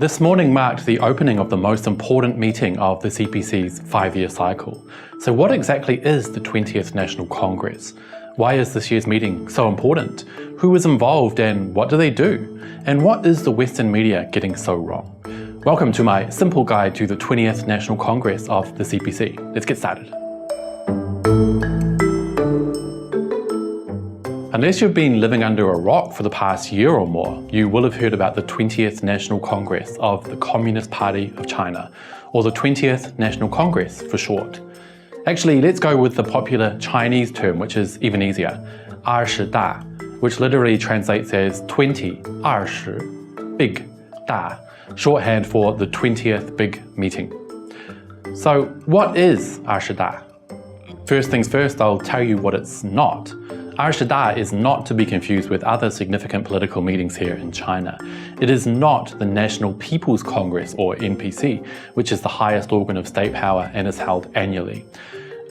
This morning marked the opening of the most important meeting of the CPC's 5-year cycle. So what exactly is the 20th National Congress? Why is this year's meeting so important? Who is involved and what do they do? And what is the Western media getting so wrong? Welcome to my simple guide to the 20th National Congress of the CPC. Let's get started. Unless you've been living under a rock for the past year or more, you will have heard about the 20th National Congress of the Communist Party of China, or the 20th National Congress for short. Actually, let's go with the popular Chinese term, which is even easier, 20大, which literally translates as 20, 20, big, 大, shorthand for the 20th big meeting. So what is 20大? First things first, I'll tell you what it's not. 20大 is not to be confused with other significant political meetings here in China. It is not the National People's Congress, or NPC, which is the highest organ of state power and is held annually.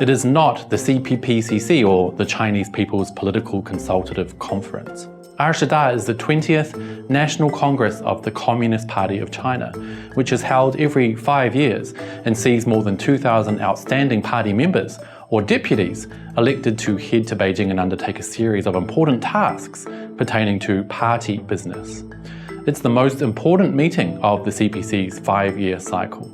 It is not the CPPCC, or the Chinese People's Political Consultative Conference. 20大 is the 20th National Congress of the Communist Party of China, which is held every 5 years and sees more than 2,000 outstanding party members, or deputies, elected to head to Beijing and undertake a series of important tasks pertaining to party business. It's the most important meeting of the CPC's 5-year cycle.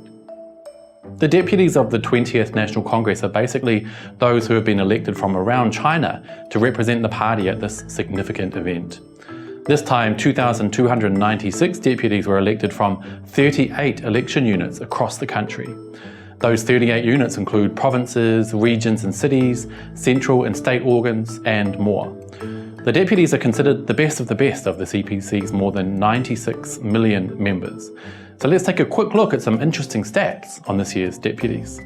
The deputies of the 20th National Congress are basically those who have been elected from around China to represent the party at this significant event. This time, 2,296 deputies were elected from 38 election units across the country. Those 38 units include provinces, regions and cities, central and state organs, and more. The deputies are considered the best of the CPC's more than 96 million members. So let's take a quick look at some interesting stats on this year's deputies.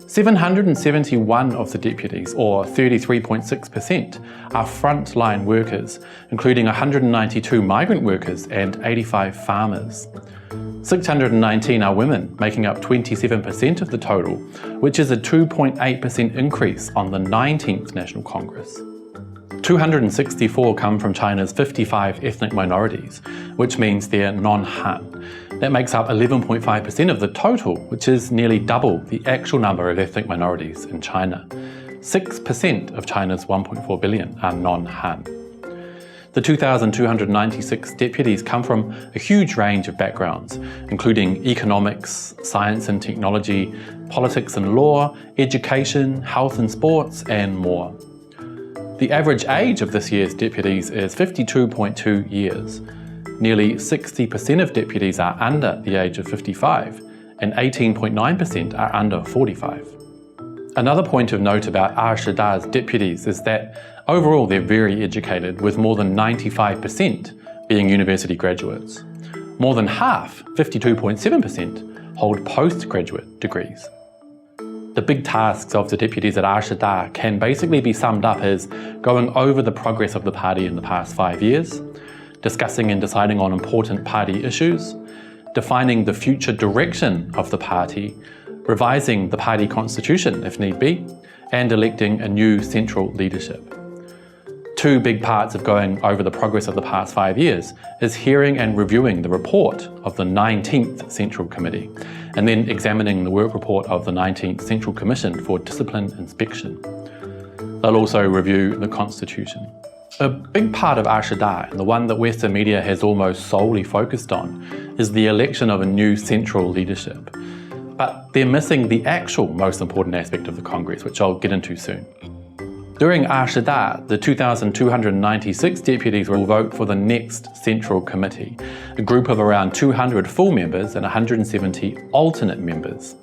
771 of the deputies, or 33.6%, are frontline workers, including 192 migrant workers and 85 farmers. 619 are women, making up 27% of the total, which is a 2.8% increase on the 19th National Congress. 264 come from China's 55 ethnic minorities, which means they're non-Han. That makes up 11.5% of the total, which is nearly double the actual number of ethnic minorities in China. 6% of China's 1.4 billion are non-Han. The 2,296 deputies come from a huge range of backgrounds, including economics, science and technology, politics and law, education, health and sports, and more. The average age of this year's deputies is 52.2 years. Nearly 60% of deputies are under the age of 55, and 18.9% are under 45. Another point of note about 20大's deputies is that overall they're very educated, with more than 95% being university graduates. More than half, 52.7%, hold postgraduate degrees. The big tasks of the deputies at 20大can basically be summed up as going over the progress of the party in the past 5 years, discussing and deciding on important party issues, defining the future direction of the party, revising the party constitution if need be, and electing a new central leadership. Two big parts of going over the progress of the past 5 years is hearing and reviewing the report of the 19th Central Committee, and then examining the work report of the 19th Central Commission for Discipline Inspection. They'll also review the Constitution. A big part of 20大, and the one that Western media has almost solely focused on, is the election of a new central leadership. But they're missing the actual most important aspect of the Congress, which I'll get into soon. During 20大, the 2,296 deputies will vote for the next Central Committee, a group of around 200 full members and 170 alternate members.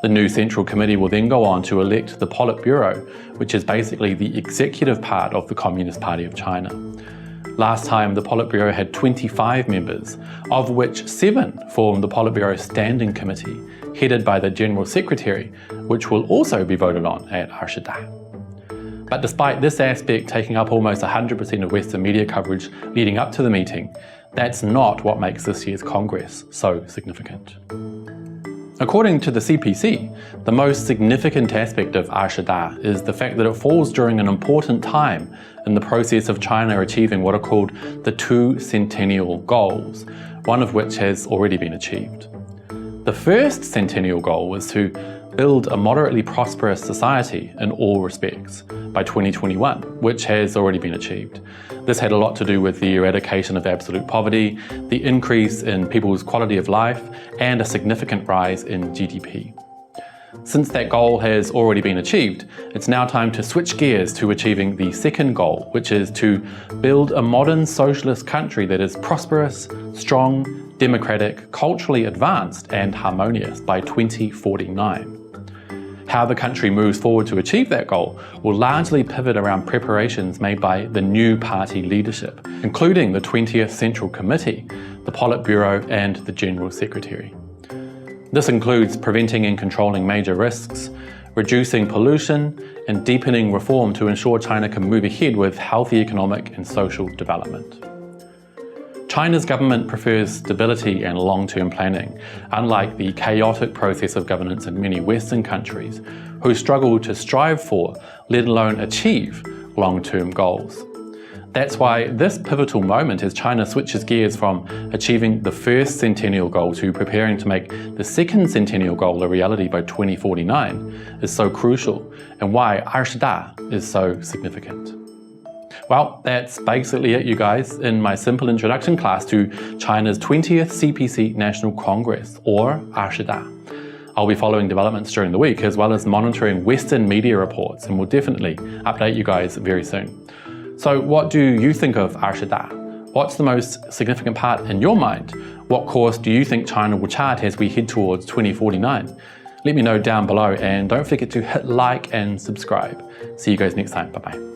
The new Central Committee will then go on to elect the Politburo, which is basically the executive part of the Communist Party of China. Last time, the Politburo had 25 members, of which 7 formed the Politburo Standing Committee, headed by the General Secretary, which will also be voted on at 20大. But despite this aspect taking up almost 100% of Western media coverage leading up to the meeting, that's not what makes this year's Congress so significant. According to the CPC, the most significant aspect of 20大 is the fact that it falls during an important time in the process of China achieving what are called the 2 Centennial Goals, one of which has already been achieved. The first centennial goal was to build a moderately prosperous society in all respects by 2021, which has already been achieved. This had a lot to do with the eradication of absolute poverty, the increase in people's quality of life, and a significant rise in GDP. Since that goal has already been achieved, it's now time to switch gears to achieving the second goal, which is to build a modern socialist country that is prosperous, strong, democratic, culturally advanced, and harmonious by 2049. How the country moves forward to achieve that goal will largely pivot around preparations made by the new party leadership, including the 20th Central Committee, the Politburo, and the General Secretary. This includes preventing and controlling major risks, reducing pollution, and deepening reform to ensure China can move ahead with healthy economic and social development. China's government prefers stability and long-term planning, unlike the chaotic process of governance in many Western countries, who struggle to strive for, let alone achieve, long-term goals. That's why this pivotal moment as China switches gears from achieving the first centennial goal to preparing to make the second centennial goal a reality by 2049 is so crucial, and why 二十大 is so significant. Well, that's basically it, you guys, in my simple introduction class to China's 20th CPC National Congress, or 二十大. I'll be following developments during the week, as well as monitoring Western media reports, and will definitely update you guys very soon. So what do you think of 二十大? What's the most significant part in your mind? What course do you think China will chart as we head towards 2049? Let me know down below, and don't forget to hit like and subscribe. See you guys next time. Bye-bye.